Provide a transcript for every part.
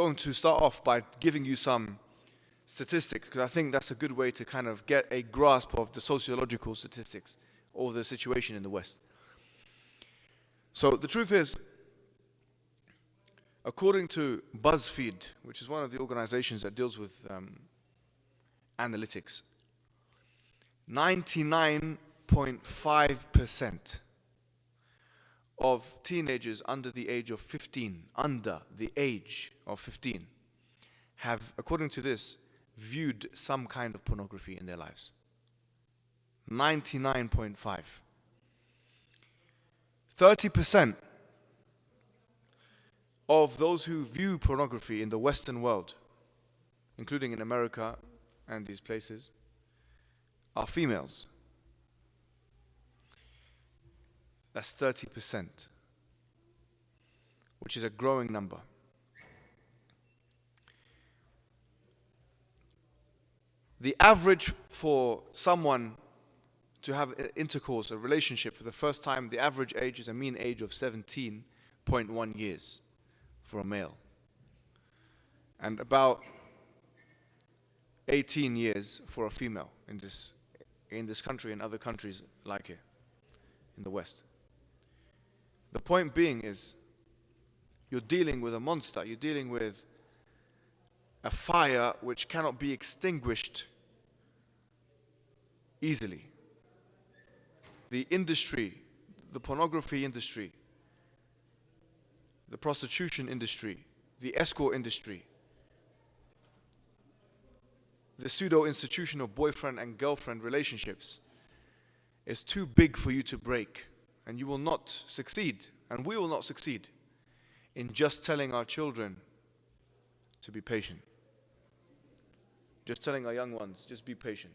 going to start off by giving you some statistics, because I think that's a good way to kind of get a grasp of the sociological statistics of the situation in the West. So the truth is, according to BuzzFeed, which is one of the organizations that deals with analytics, 99.5% of teenagers under the age of 15, have, according to this, viewed some kind of pornography in their lives. 99.5. 30% of those who view pornography in the Western world, including in America and these places, are females. That's 30%, which is a growing number. The average for someone to have intercourse, a relationship for the first time, the average age is a mean age of 17.1 years for a male. And about 18 years for a female in this country and other countries like it in the West. The point being is, you're dealing with a monster, you're dealing with a fire which cannot be extinguished easily. The industry, the pornography industry, the prostitution industry, the escort industry, the pseudo-institution of boyfriend and girlfriend relationships is too big for you to break. And you will not succeed, and we will not succeed, in just telling our children to be patient. Just telling our young ones, just be patient.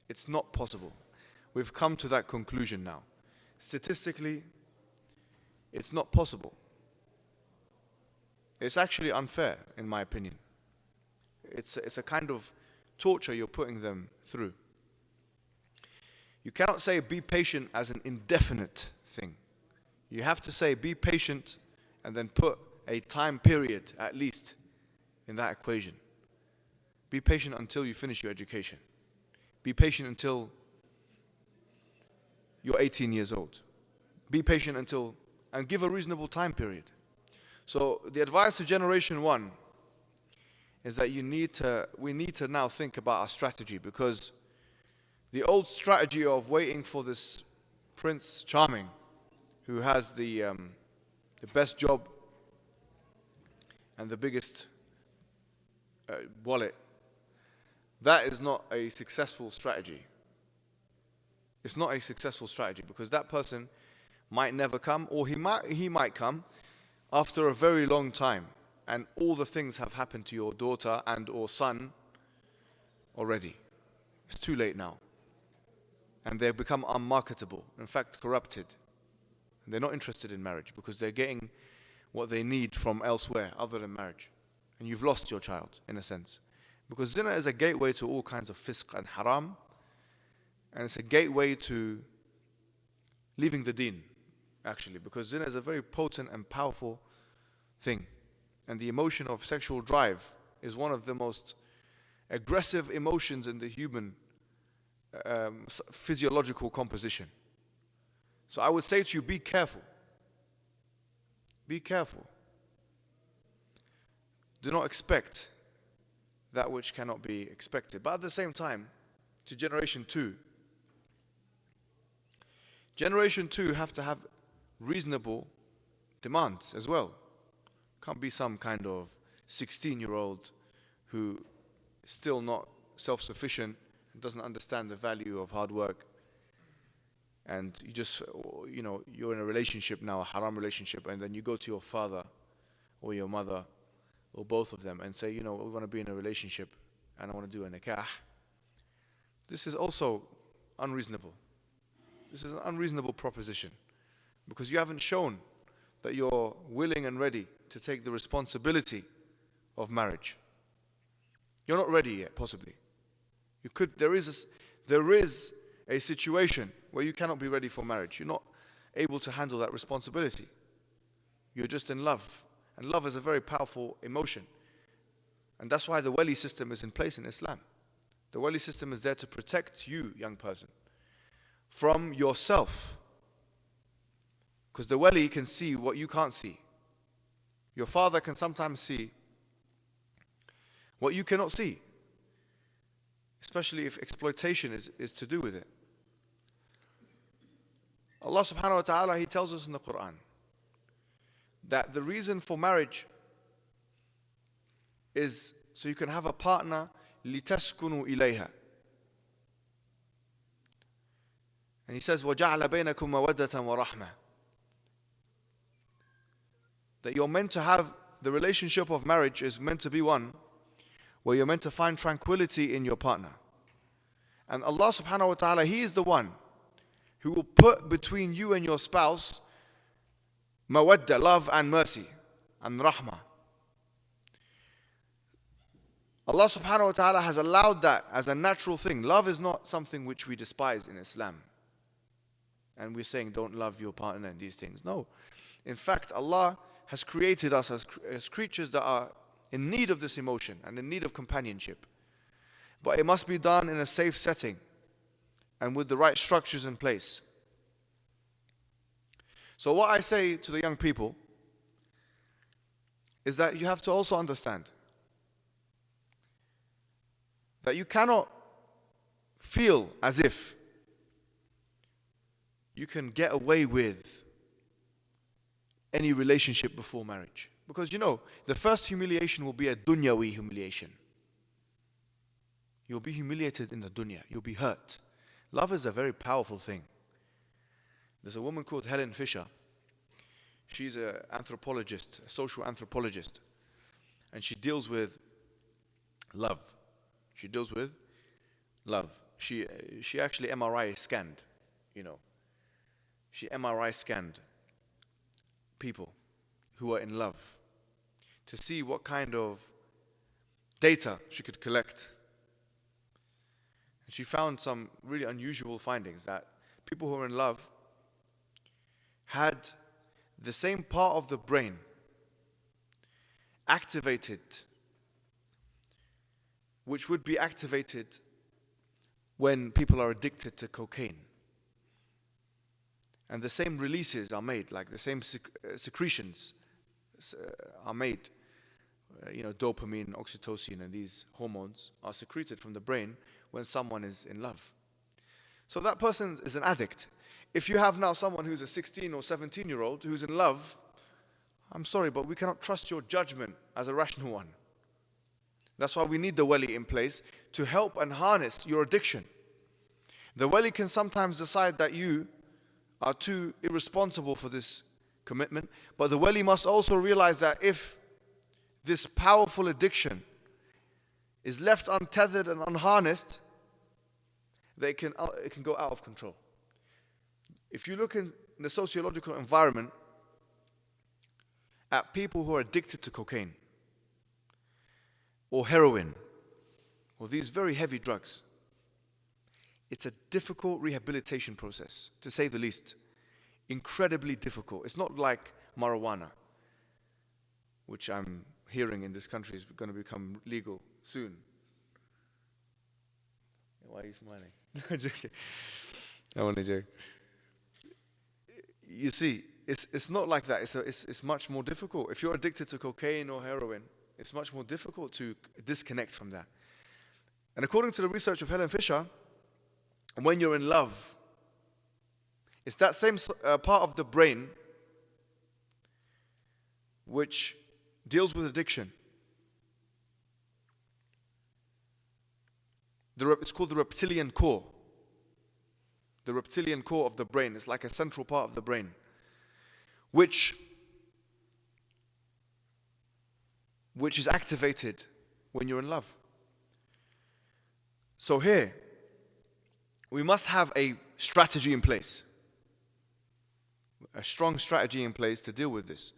It's not possible. We've come to that conclusion now. Statistically, it's not possible. It's actually unfair, in my opinion. It's a kind of torture you're putting them through. You cannot say be patient as an indefinite thing. You have to say be patient and then put a time period, at least, in that equation. Be patient until you finish your education. Be patient until you're 18 years old. Be patient until, and give a reasonable time period. So the advice to Generation 1 is that we need to now think about our strategy, because the old strategy of waiting for this Prince Charming, who has the best job and the biggest wallet, that is not a successful strategy. It's not a successful strategy, because that person might never come, or he might come after a very long time, and all the things have happened to your daughter and or son already. It's too late now. And they've become unmarketable, in fact corrupted. And they're not interested in marriage because they're getting what they need from elsewhere other than marriage. And you've lost your child, in a sense. Because zina is a gateway to all kinds of fisq and haram. And it's a gateway to leaving the deen, actually. Because zina is a very potent and powerful thing. And the emotion of sexual drive is one of the most aggressive emotions in the human physiological composition. So I would say to you, be careful. Be careful. Do not expect that which cannot be expected. But at the same time, to Generation 2, Generation 2 have to have reasonable demands as well. Can't be some kind of 16-year-old who is still not self-sufficient, doesn't understand the value of hard work, and you're in a relationship now, a haram relationship, and then you go to your father or your mother or both of them and say, we want to be in a relationship and I want to do a nikah. This is also unreasonable. This is an unreasonable proposition, because you haven't shown that you're willing and ready to take the responsibility of marriage. You're not ready yet, possibly. There is a situation where you cannot be ready for marriage. You're not able to handle that responsibility. You're just in love And love is a very powerful emotion. And that's why the wali system is in place in Islam. The wali system is there to protect you, young person, from yourself. Because the wali can see what you can't see. Your father can sometimes see what you cannot see, especially if exploitation is to do with it. Allah subhanahu wa ta'ala, He tells us in the Quran that the reason for marriage is so you can have a partner, لِتَسْكُنُوا إِلَيْهَا. And He says, وَجَعْلَ بَيْنَكُمْ مَوَدَّةً وَرَحْمَةً. That you're meant to have, the relationship of marriage is meant to be one where you're meant to find tranquility in your partner. And Allah subhanahu wa ta'ala, He is the one who will put between you and your spouse mawadda, love and mercy, and rahmah. Allah subhanahu wa ta'ala has allowed that as a natural thing. Love is not something which we despise in Islam. And we're saying don't love your partner and these things. No. In fact, Allah has created us as creatures that are in need of this emotion and in need of companionship. But it must be done in a safe setting and with the right structures in place. So what I say to the young people is that you have to also understand that you cannot feel as if you can get away with any relationship before marriage. Because you know, the first humiliation will be a dunyawi humiliation. You'll be humiliated in the dunya. You'll be hurt. Love is a very powerful thing. There's a woman called Helen Fisher. She's an anthropologist, a social anthropologist. And she deals with love. She deals with love. She actually MRI scanned, you know. She MRI scanned people who are in love to see what kind of data she could collect. And she found some really unusual findings that people who are in love had the same part of the brain activated which would be activated when people are addicted to cocaine. And the same releases are made, like the same secretions are made. Dopamine, oxytocin, and these hormones are secreted from the brain when someone is in love. So that person is an addict. If you have now someone who's a 16 or 17-year-old who's in love, I'm sorry, but we cannot trust your judgment as a rational one. That's why we need the wali in place to help and harness your addiction. The wali can sometimes decide that you are too irresponsible for this commitment, but the wali must also realize that if this powerful addiction is left untethered and unharnessed, that it can go out of control. If you look in the sociological environment at people who are addicted to cocaine or heroin or these very heavy drugs, it's a difficult rehabilitation process, to say the least. Incredibly difficult. It's not like marijuana, which I'm hearing in this country is going to become legal soon. Why are you smiling? I'm joking. I want to joke. You see, it's not like that. It's much more difficult. If you're addicted to cocaine or heroin, it's much more difficult to disconnect from that. And according to the research of Helen Fisher, when you're in love, it's that same part of the brain which deals with addiction. It's called the reptilian core. The reptilian core of the brain is like a central part of the brain, which is activated when you're in love. So here, we must have a strategy in place, a strong strategy in place to deal with this.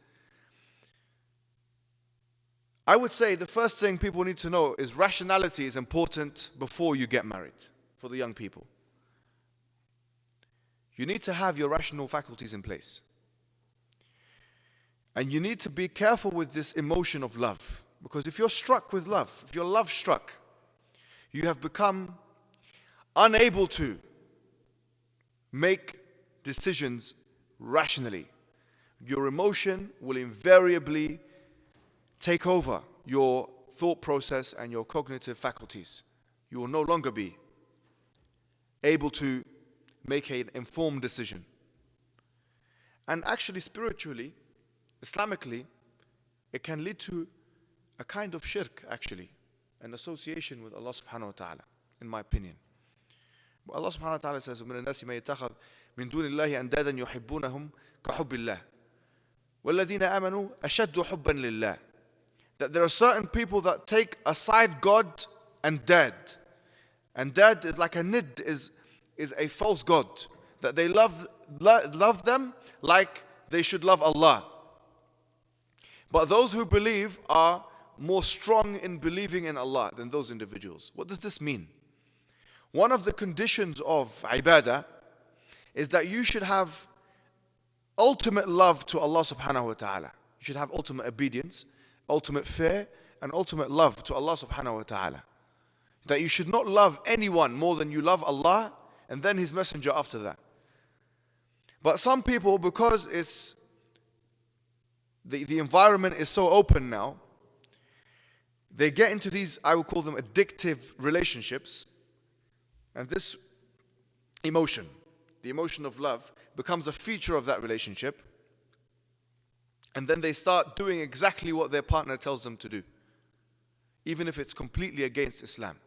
I would say the first thing people need to know is rationality is important before you get married, for the young people. You need to have your rational faculties in place. And you need to be careful with this emotion of love. Because if you're struck with love, if you're love struck, you have become unable to make decisions rationally. Your emotion will invariably take over your thought process and your cognitive faculties. You will no longer be able to make an informed decision. And actually, spiritually, Islamically, it can lead to a kind of shirk, actually, an association with Allah subhanahu wa ta'ala, in my opinion. Allah subhanahu wa ta'ala says, وَمِنَ النَّاسِ مَن يَتَّخِذُ مِن دُونِ اللَّهِ أَنْدَادًا يُحِبُّونَهُمْ كَحُبِّ اللَّهِ وَالَّذِينَ آمَنُوا أَشَدُّ حُبًّا لِلَّهِ. That there are certain people that take aside God and dad. And dad is like a nid, is a false god. That they love them like they should love Allah. But those who believe are more strong in believing in Allah than those individuals. What does this mean? One of the conditions of ibadah is that you should have ultimate love to Allah subhanahu wa ta'ala. You should have ultimate obedience, ultimate fear, and ultimate love to Allah subhanahu wa ta'ala. That you should not love anyone more than you love Allah and then His Messenger after that. But some people, because it's the environment is so open now, they get into these, I would call them addictive relationships, and this emotion, the emotion of love, becomes a feature of that relationship, and then they start doing exactly what their partner tells them to do, even if it's completely against Islam.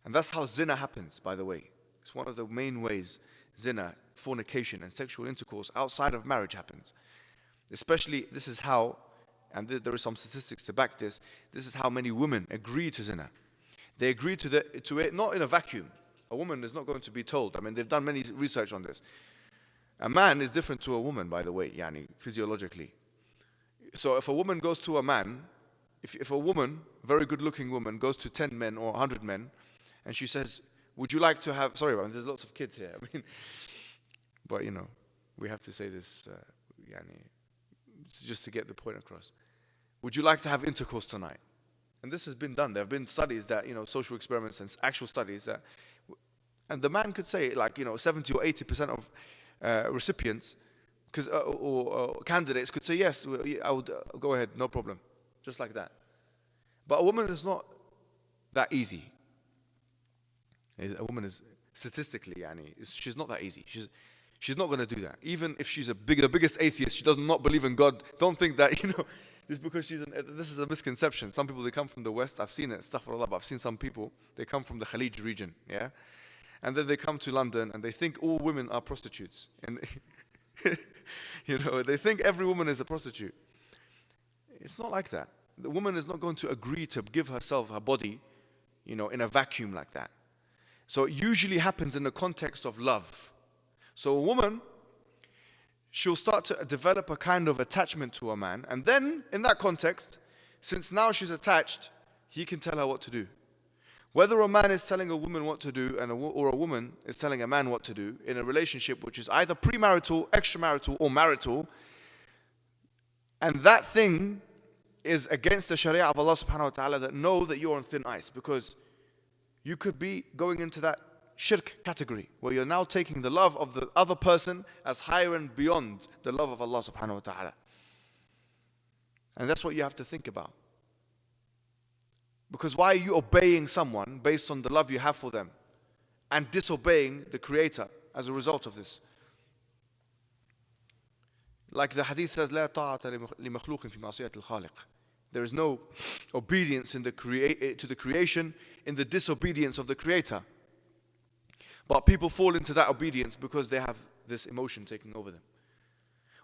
And that's how zina happens, by the way. It's one of the main ways zina, fornication, and sexual intercourse outside of marriage happens. Especially, this is how, and there are some statistics to back this, this is how many women agree to zina. They agree to it not in a vacuum. A woman is not going to be told. I mean, they've done many research on this. A man is different to a woman, by the way, physiologically. So if a woman goes to a man, if a woman, very good-looking woman, goes to 10 men or 100 men, and she says, would you like to have, sorry, there's lots of kids here, but we have to say this, just to get the point across. Would you like to have intercourse tonight? And this has been done. There have been studies that, social experiments and actual studies that, and the man could say, 70 or 80% of recipients or candidates could say, yes, I would go ahead, no problem, just like that. But a woman is not that easy. A woman is statistically, she's not that easy. She's not going to do that. Even if she's the biggest atheist, she does not believe in God. Don't think that, just because this is a misconception. Some people, they come from the West. I've seen it, astaghfirullah, but I've seen some people, they come from the Khalij region, yeah? And then they come to London and they think all women are prostitutes. And, they think every woman is a prostitute. It's not like that. The woman is not going to agree to give herself, her body, in a vacuum like that. So it usually happens in the context of love. So a woman, she'll start to develop a kind of attachment to a man. And then, in that context, since now she's attached, he can tell her what to do. Whether a man is telling a woman what to do or a woman is telling a man what to do in a relationship which is either premarital, extramarital, or marital, and that thing is against the Sharia of Allah subhanahu wa ta'ala, that know that you're on thin ice, because you could be going into that shirk category where you're now taking the love of the other person as higher and beyond the love of Allah subhanahu wa ta'ala. And that's what you have to think about. Because why are you obeying someone based on the love you have for them and disobeying the Creator as a result of this? Like the hadith says, لا طاعة لمخلوق في معصية الخالق. There is no obedience to the creation in the disobedience of the Creator. But people fall into that obedience because they have this emotion taking over them.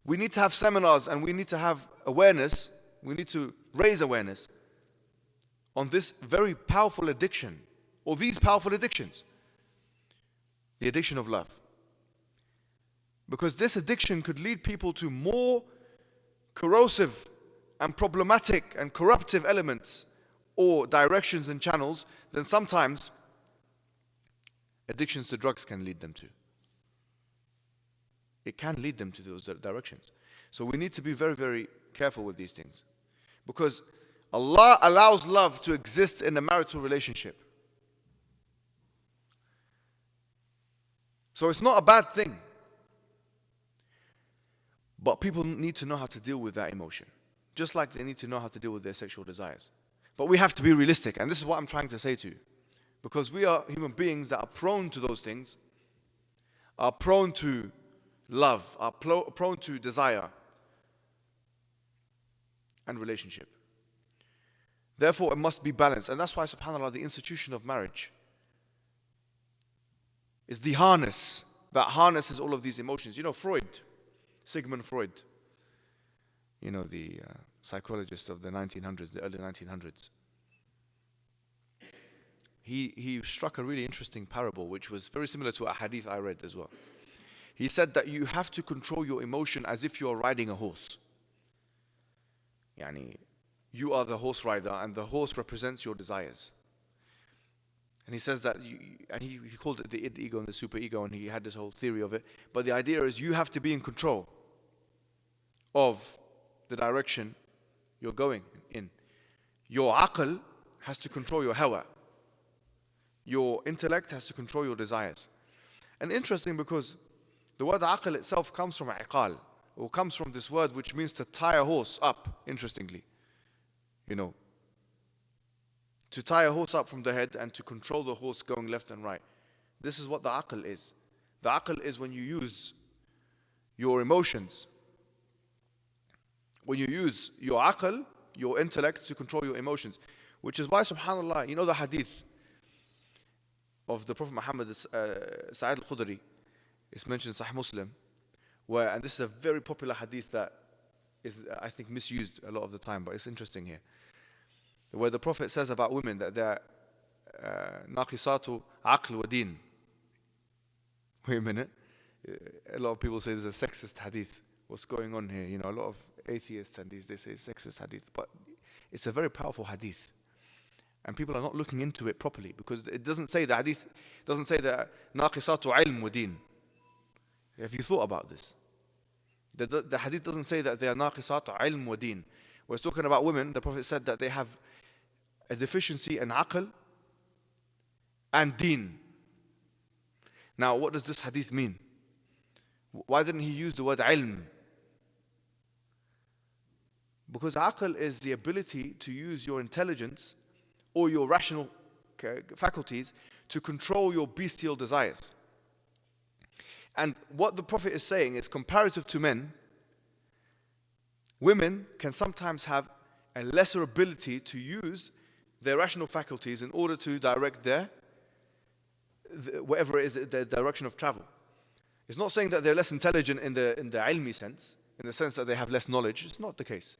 We need to have seminars and we need to have awareness. We need to raise awareness on this very powerful addiction, or these powerful addictions. The addiction of love. Because this addiction could lead people to more corrosive and problematic and corruptive elements or directions and channels than sometimes addictions to drugs can lead them to. It can lead them to those directions. So we need to be very, very careful with these things. Because Allah allows love to exist in a marital relationship. So it's not a bad thing. But people need to know how to deal with that emotion. Just like they need to know how to deal with their sexual desires. But we have to be realistic. And this is what I'm trying to say to you. Because we are human beings that are prone to those things. Are prone to love. Are prone to desire. And relationship. Therefore, it must be balanced. And that's why, subhanAllah, the institution of marriage is the harness that harnesses all of these emotions. You know, Sigmund Freud, you know, the psychologist of the 1900s, the early 1900s. He struck a really interesting parable, which was very similar to a hadith I read as well. He said that you have to control your emotion as if you are riding a horse. Yani, you are the horse rider and the horse represents your desires. And he says that, he called it the id ego and the super ego, and he had this whole theory of it. But the idea is you have to be in control of the direction you're going in. Your aql has to control your hawa. Your intellect has to control your desires. And interesting, because the word aql itself comes from iqal, or comes from this word which means to tie a horse up, interestingly. You know, to tie a horse up from the head and to control the horse going left and right. This is what the aql is. The aql is when you use your emotions. When you use your aql, your intellect, to control your emotions. Which is why, subhanAllah, you know the hadith of the Prophet Muhammad, Sa'id al-Khudri, it's mentioned in Sahih Muslim, where, and this is a very popular hadith that is, I think, misused a lot of the time, but it's interesting here. Where the Prophet says about women that they're naqisatu aql wa deen. Wait a minute. A lot of people say there's a sexist hadith. What's going on here? You know, a lot of atheists and they say sexist hadith. But it's a very powerful hadith. And people are not looking into it properly, because it doesn't say, the hadith doesn't say that naqisatu ilm wa deen. Have you thought about this? The hadith doesn't say that they are naqisatu ilm wa deen. We're talking about women. The Prophet said that they have a deficiency in aql and deen. Now, what does this hadith mean? Why didn't he use the word ilm? Because aql is the ability to use your intelligence or your rational faculties to control your bestial desires. And what the Prophet is saying is, comparative to men, women can sometimes have a lesser ability to use their rational faculties in order to direct whatever it is, their direction of travel. It's not saying that they're less intelligent in the ilmi sense, in the sense that they have less knowledge. It's not the case.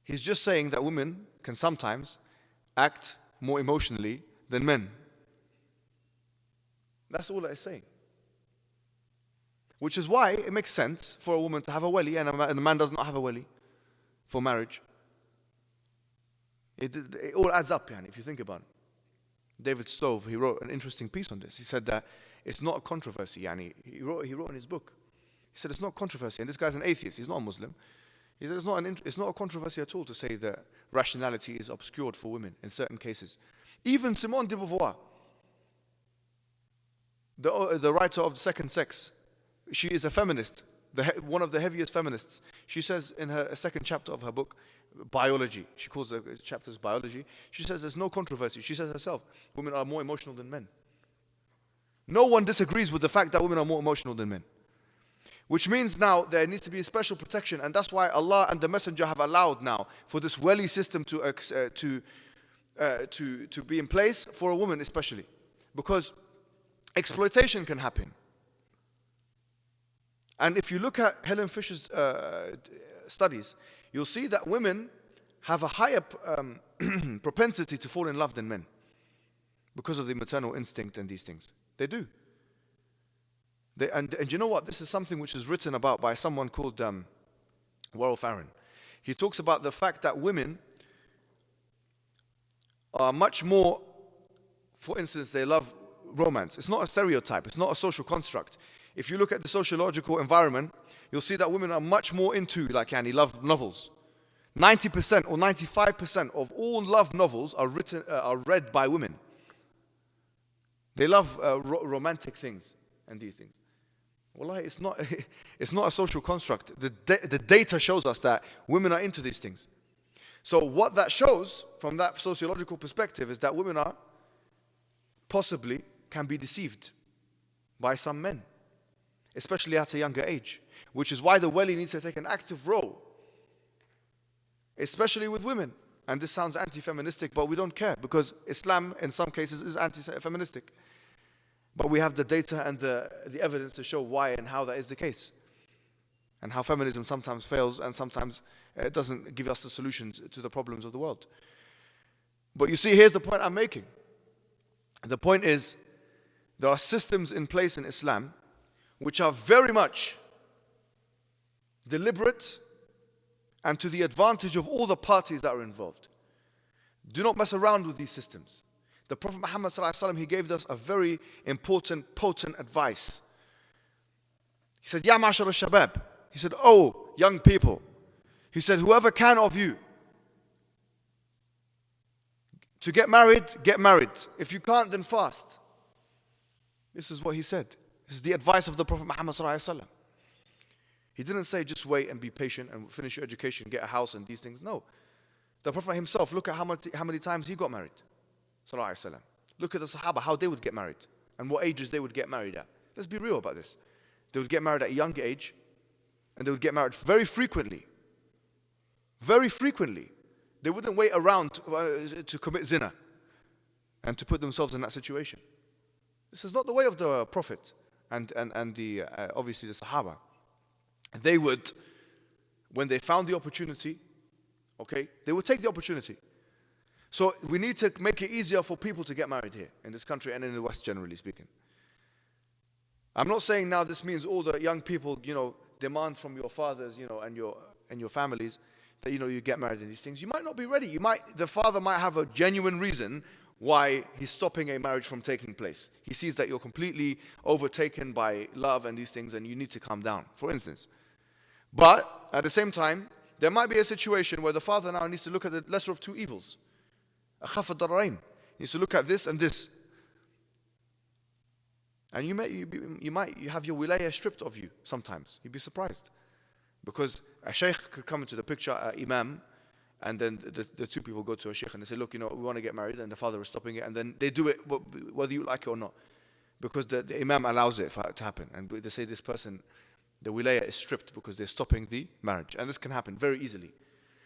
He's just saying that women can sometimes act more emotionally than men. That's all that it's saying. Which is why it makes sense for a woman to have a wali and a man does not have a wali for marriage. It all adds up, if you think about it. David Stove, he wrote an interesting piece on this. He said that it's not a controversy. He wrote in his book. He said it's not controversy. And this guy's an atheist. He's not a Muslim. He said it's not a controversy at all to say that rationality is obscured for women in certain cases. Even Simone de Beauvoir, the writer of The Second Sex, she is a feminist, one of the heaviest feminists. She says in her second chapter of her book, Biology, she calls the chapters Biology, she says there's no controversy. She says herself, women are more emotional than men. No one disagrees with the fact that women are more emotional than men. Which means now there needs to be a special protection, and that's why Allah and the Messenger have allowed now for this wali system to be in place for a woman especially. Because exploitation can happen. And if you look at Helen Fisher's studies, you'll see that women have a higher propensity to fall in love than men because of the maternal instinct and these things. They do. And you know what? This is something which is written about by someone called Warrell Farron. He talks about the fact that women are much more, for instance, they love romance. It's not a stereotype. It's not a social construct. If you look at the sociological environment, you'll see that women are much more into love novels. 90% or 95% of all love novels are read by women. They love romantic things and these things. Wallahi, it's not a social construct. The data shows us that women are into these things. So what that shows from that sociological perspective is that women are possibly can be deceived by some men, especially at a younger age, which is why the wali needs to take an active role, especially with women. And this sounds anti-feministic, but we don't care, because Islam in some cases is anti-feministic. But we have the data and the evidence to show why and how that is the case, and how feminism sometimes fails and sometimes it doesn't give us the solutions to the problems of the world. But you see, here's the point I'm making. The point is, there are systems in place in Islam which are very much deliberate and to the advantage of all the parties that are involved. Do not mess around with these systems. The Prophet Muhammad ﷺ, he gave us a very important, potent advice. He said, Ya ma'ashar al-shabab. He said, oh, young people. He said, whoever can of you to get married, get married. If you can't, then fast. This is what he said. This is the advice of the Prophet Muhammad ﷺ. He didn't say just wait and be patient and finish your education, get a house and these things. No. The Prophet himself, look at how many times he got married. Look at the Sahaba, how they would get married and what ages they would get married at. Let's be real about this. They would get married at a young age and they would get married very frequently. Very frequently. They wouldn't wait around to commit zina and to put themselves in that situation. This is not the way of the Prophet and the obviously the Sahaba. They would, when they found the opportunity, they would take the opportunity. So we need to make it easier for people to get married here in this country and in the West, generally speaking. I'm not saying now this means all the young people, demand from your fathers, and your families that, you get married in these things. You might not be ready. The father might have a genuine reason why he's stopping a marriage from taking place. He sees that you're completely overtaken by love and these things and you need to calm down, for instance. But at the same time, there might be a situation where the father now needs to look at the lesser of two evils. أخف الضررين. He needs to look at this and this. And you might have your wilayah stripped of you sometimes. You'd be surprised. Because a shaykh could come into the picture, an imam, and then the two people go to a shaykh and they say, look, we want to get married, and the father is stopping it, and then they do it whether you like it or not. Because the imam allows it to happen. And they say this person, the wilayah is stripped because they're stopping the marriage. And this can happen very easily.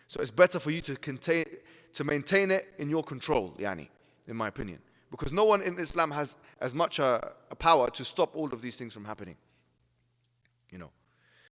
So it's better for you to maintain it in your control, in my opinion. Because no one in Islam has as much a power to stop all of these things from happening.